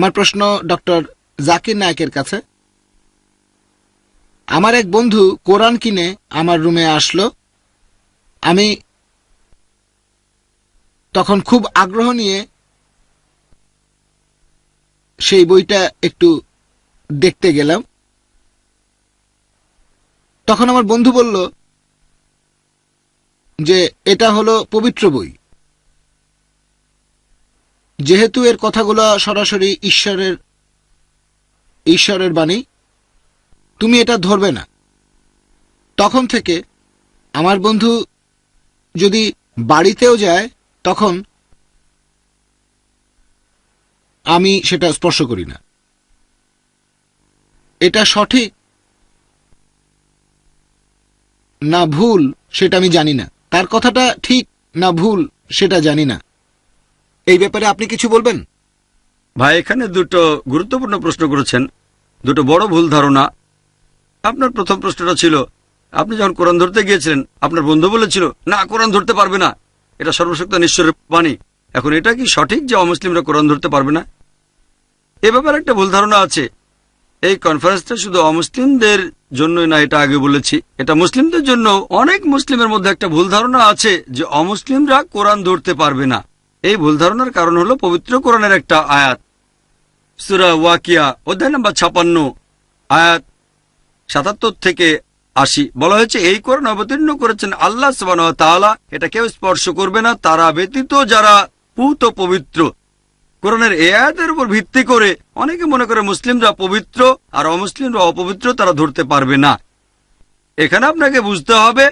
আমার প্রশ্ন ডক্টর জাকির নায়েকের কাছে। আমার এক বন্ধু কোরআন কিনে আমার রুমে আসলো। আমি তখন খুব আগ্রহ নিয়ে সেই বইটা একটু দেখতে গেলাম। তখন আমার বন্ধু বলল যে এটা হলো পবিত্র বই, যেহেতু এর কথাগুলো সরাসরি ঈশ্বরের বাণী, তুমি এটা ধরবে না। তখন থেকে আমার বন্ধু যদি বাড়িতেও যায় তখন আমি সেটা স্পর্শ করি না। এটা সঠিক না ভুল সেটা আমি জানি না, তার কথাটা ঠিক না ভুল সেটা জানি না। এই ব্যাপারে আপনি কিছু বলবেন? ভাই, এখানে দুটো গুরুত্বপূর্ণ প্রশ্ন করেছেন, দুটো বড় ভুল ধারণা। আপনার প্রথম প্রশ্নটা ছিল, আপনি যখন কোরআন ধরতে গিয়েছিলেন আপনার বন্ধু বলেছিল না কোরআন ধরতে পারবে না, এটা সর্বশক্ত ঈশ্বরের বাণী। এখন এটা কি সঠিক যে অমুসলিমরা কোরআন ধরতে পারবে না? এ ব্যাপারে একটা ভুল ধারণা আছে। এই কনফারেন্সটা শুধু অমুসলিমদের জন্যই না, এটা আগে বলেছি, এটা মুসলিমদের জন্য। অনেক মুসলিমের মধ্যে একটা ভুল ধারণা আছে যে অমুসলিমরা কোরআন ধরতে পারবে না। এই ভুল ধারণার কারণ হলো পবিত্র কোরআনের একটা আয়াত, সূরা ওয়াকিয়া অধ্যায় নম্বর 56 আয়াত 77 থেকে 80 বলা হয়েছে, এই কোরআন অবতীর্ণ করেছেন আল্লাহ সুবহানাহু ওয়া তাআলা, এটা কেউ স্পর্শ করবে না তারা ব্যতীত যারা পূত পবিত্র। কোরআনের এই আয়াতের উপর ভিত্তি করে অনেকে মনে করে মুসলিমরা পবিত্র আর অমুসলিমরা অপবিত্র, তারা ধরতে পারবে না। এখানে আপনাকে বুঝতে হবে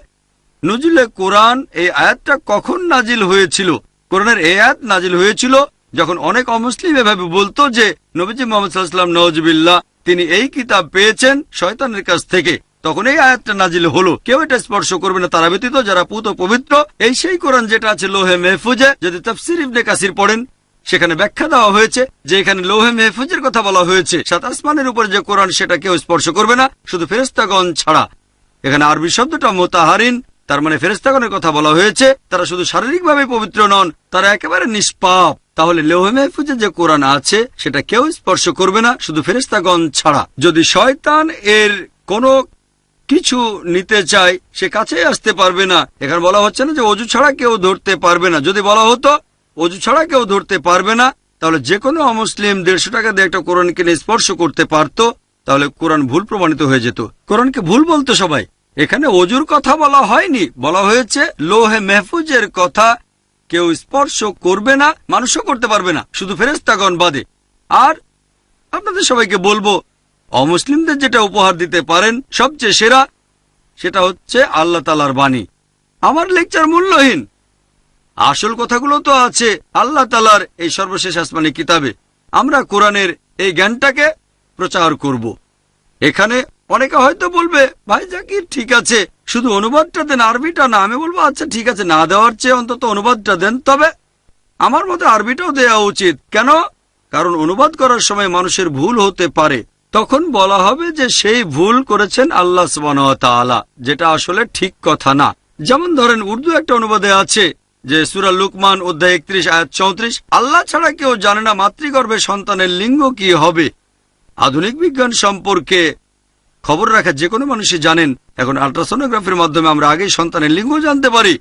নজুলে কোরআন এই আয়াতটা কখন নাজিল হয়েছিল। কোরআনের এই আয়াত নাজিল হয়েছিল যখন অনেক অমুসলিম এভাবে বলতো যে নবীজি মুহাম্মদ সাল্লাল্লাহু আলাইহি ওয়াসাল্লাম নওয়াজুবিল্লাহ তিনি এই কিতাব পেয়েছেন শয়তানের কাছ থেকে। তখন এই আয়াতটা নাজিল হলো, কেউ এটা স্পর্শ করবে না তারা ব্যতীত যারা পূত পবিত্র। এই সেই কোরআন যেটা আছে লোহে মেহফুজে। যদি তাফসীর ইবনে কাসির পড়েন সেখানে ব্যাখ্যা দেওয়া হয়েছে যে এখানে লোহে মেহফুজের কথা বলা হয়েছে। সাত আসমানের উপরে যে কোরআন সেটা কেউ স্পর্শ করবে না শুধু ফেরেশতাগণ ছাড়া। এখানে আরবি শব্দটা মুতাহারিন, তার মানে ফেরেশতাগণের কথা বলা হয়েছে। তারা শুধু শারীরিকভাবে পবিত্র নন, তারা একেবারে নিষ্পাপ। তাহলে লোহে মেহফুজে যে কোরআন আছে সেটা কেউ স্পর্শ করবে না শুধু ফেরেশতাগণ ছাড়া। যদি শয়তান এর কোনো কিছু নিতে চায় সে কাছেই আসতে পারবে না। এখানে বলা হচ্ছে না যে অজু ছাড়া কেউ ধরতে পারবে না। যদি বলা হতো অজু ছাড়া কেউ ধরতে পারবে না তাহলে যে কোনো অমুসলিম 150 টাকা দিয়ে একটা কোরআন কিনে স্পর্শ করতে পারত, তাহলে কোরআন ভুল প্রমাণিত হয়ে যেত। কোরআনকে ভুল বলতো সবাই। এখানে অজুর কথা বলা হয়নি, বলা হয়েছে লোহে মেহফুজের কথা কেউ স্পর্শ করবে না, মানুষও করতে পারবে না শুধু ফেরেশতাগণ বাদে। আর আপনাদের সবাইকে বলবো অমুসলিমদের যেটা উপহার দিতে পারেন সবচেয়ে সেরা সেটা হচ্ছে আল্লাহ তাআলার বাণী। আমার লেকচার মূল্যহীন, আসল কথাগুলো তো আছে আল্লাহ তাআলার এই সর্বশেষ আসমানি কিতাবে। আমরা কোরআনের এই জ্ঞানটাকে প্রচার করব। এখানে অনেকে হয়তো বলবে ভাই জাকির ঠিক আছে শুধু অনুবাদটা দেন, আরবিটা না। আমি বলবো আচ্ছা ঠিক আছে, না দেওয়ার চেয়ে অন্তত অনুবাদটা দেন। তবে আমার মতে আরবিটাও দেওয়া উচিত। কেন? কারণ অনুবাদ করার সময় মানুষের ভুল হতে পারে, তখন বলা হবে যে সেই ভুল করেছেন আল্লাহ সুবহানাহু ওয়া তাআলা, যেটা আসলে ঠিক কথা না। যেমন ধরেন উর্দু একটা অনুবাদে আছে যে সূরা লুকমান অধ্যায় 31 আয়াত 34, আল্লাহ ছাড়া কেউ জানে না মাতৃগর্ভে সন্তানের লিঙ্গ কি হবে। আধুনিক বিজ্ঞান সম্পর্কে খবর রাখা যে কোনো মানুষই জানেন এখন আল্ট্রাসোনোগ্রাফির মাধ্যমে আমরা আগেই সন্তানের লিঙ্গ জানতে পারি।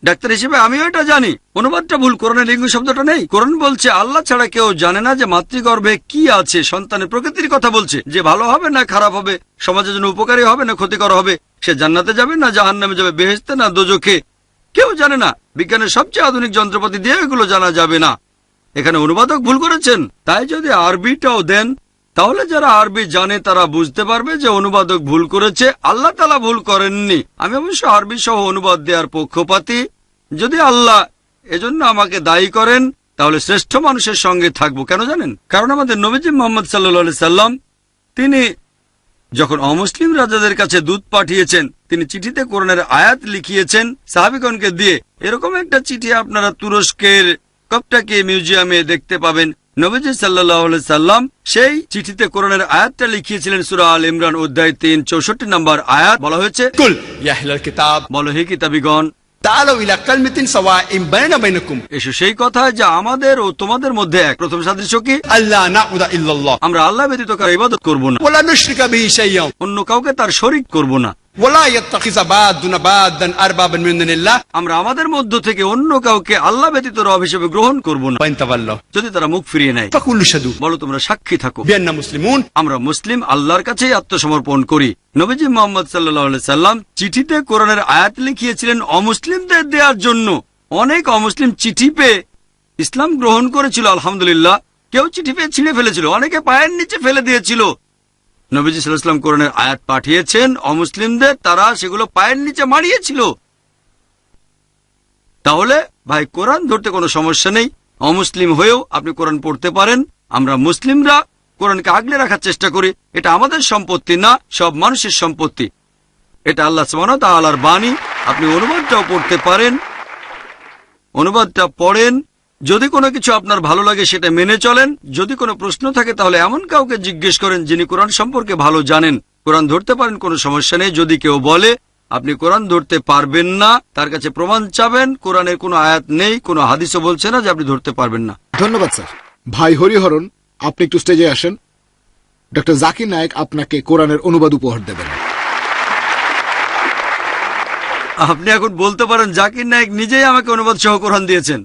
ডাক্তার হিসেবে আমিও এটা জানি। অনুবাদটা ভুল, কোরআনে লিঙ্গ শব্দটা নেই। কোরআন বলছে আল্লাহ ছাড়া কেউ জানে না যে মাতৃগর্ভে কি আছে, সন্তানের প্রকৃতির কথা বলছে, যে ভালো হবে না খারাপ হবে, সমাজের জন্য উপকারী হবে না ক্ষতিকর হবে, সে জান্নাতে যাবে না জাহান্নামে যাবে, বেহেশতে না দোজখে, কেউ জানে না। বিজ্ঞানের সবচেয়ে আধুনিক যন্ত্রপাতি দিয়ে এগুলো জানা যাবে না। এখানে অনুবাদক ভুল করেছেন। তাই যদি আরবিটাও দেন তাহলে যারা আরবি জানে তারা বুঝতে পারবে যে অনুবাদক ভুল করেছে, আল্লাহ তাআলা ভুল করেননি। আমি অবশ্য আরবি সহ অনুবাদ দেওয়ার পক্ষপাতী। যদি আল্লাহ এজন্য আমাকে দায়ী করেন তাহলে শ্রেষ্ঠ মানুষের সঙ্গে থাকবো। কেন জানেন? কারণ আমাদের নবীজি মুহাম্মদ সাল্লাল্লাহু আলাইহি সাল্লাম তিনি যখন অমুসলিম রাজাদের কাছে দূত পাঠিয়েছেন তিনি চিঠিতে কোরআনের আয়াত লিখিয়েছেন সাহাবীগণকে দিয়ে। এরকম একটা চিঠি আপনারা তুরস্কের কপটাকি মিউজিয়ামে দেখতে পাবেন। নবীজি সাল্লাল্লাহু আলাইহি সাল্লাম সেই চিঠিতে কোরআনের আয়াতটা লিখিয়েছিলেন সূরা আল ইমরান অধ্যায় 3 64 নম্বর আয়াত। বলা হয়েছে কুল ইয়া আহলাল কিতাব, বলো হে কিতাবীগণ تعالوا إلى كلمة سواء بيننا وبينكم এসো সেই কথা যে আমাদের ও তোমাদের মধ্যে এক। প্রথম সাদৃশ্য কি? ألا نعبد إلا الله আমরা আল্লাহ ব্যতীত কারো ইবাদত করব না, ولا نشرك به شيئا অন্য কাউকে তার শরীক করব না। ولا يتخذ بعضنا بعضا أربابا من دون الله আমরা আমাদের মধ্য থেকে অন্য কাউকে আল্লাহ ব্যতীত রব হিসেবে গ্রহণ করব না। وإن تولوا যদি তারা মুখ ফিরিয়ে নেয় فقولوا اشهدوا বলো তোমরা সাক্ষী থাকো بأننا مسلمون। আমরা মুসলিম, আল্লাহর কাছেই আত্মসমর্পণ করি। নবীজি মোহাম্মদ সাল্লাল্লাহু আলাইহি সাল্লাম চিঠিতে কোরআনের আয়াত লিখিয়েছিলেন অমুসলিমদের দেওয়ার জন্য। অনেক অমুসলিম চিঠি পেয়ে ইসলাম গ্রহণ করেছিল, আলহামদুলিল্লাহ। কেউ চিঠি পেয়ে ছিঁড়ে ফেলেছিল, অনেকে পায়ের নিচে ফেলে দিয়েছিল। নবীজি সাল্লাল্লাহু আলাইহি ওয়াসাল্লাম কোরআনের আয়াত পাঠিয়েছেন অমুসলিমদের, তারা সেগুলো পায়ের নিচে মারিয়েছিল। তাহলে ভাই কোরআন ধরতে কোনো সমস্যা নেই, অমুসলিম হয়েও আপনি কোরআন পড়তে পারেন। আমরা মুসলিমরা কোরআনকে আগলে রাখার চেষ্টা করি। এটা আমাদের সম্পত্তি না, সব মানুষের সম্পত্তি। এটা আল্লাহ সুবহানাহু ওয়া তাআলার বাণী। আপনি অনুবাদটাও পড়তে পারেন, অনুবাদটা পড়েন। যদি কোনো কিছু আপনার ভালো লাগে সেটা মেনে চলেন। যদি কোনো প্রশ্ন থাকে তাহলে এমন কাউকে জিজ্ঞেস করেন যিনি কোরআন সম্পর্কে ভালো জানেন। কোরআন ধরতে পারেন, কোনো সমস্যা নেই। যদি কেউ বলে আপনি কোরআন ধরতে পারবেন না, তার কাছে প্রমাণ চাবেন। কোরআনের কোনো আয়াত নেই, কোনো হাদিসও বলছে না যে আপনি ধরতে পারবেন না। ধন্যবাদ স্যার। ভাই হরিহরণ, আপনি একটু স্টেজে আসেন। ডক্টর জাকির নায়েক আপনাকে কোরআনের অনুবাদ উপহার দেবেন। আপনি এখন বলতে পারেন জাকির নায়েক নিজেই আমাকে অনুবাদ সহ কোরআন দিয়েছেন।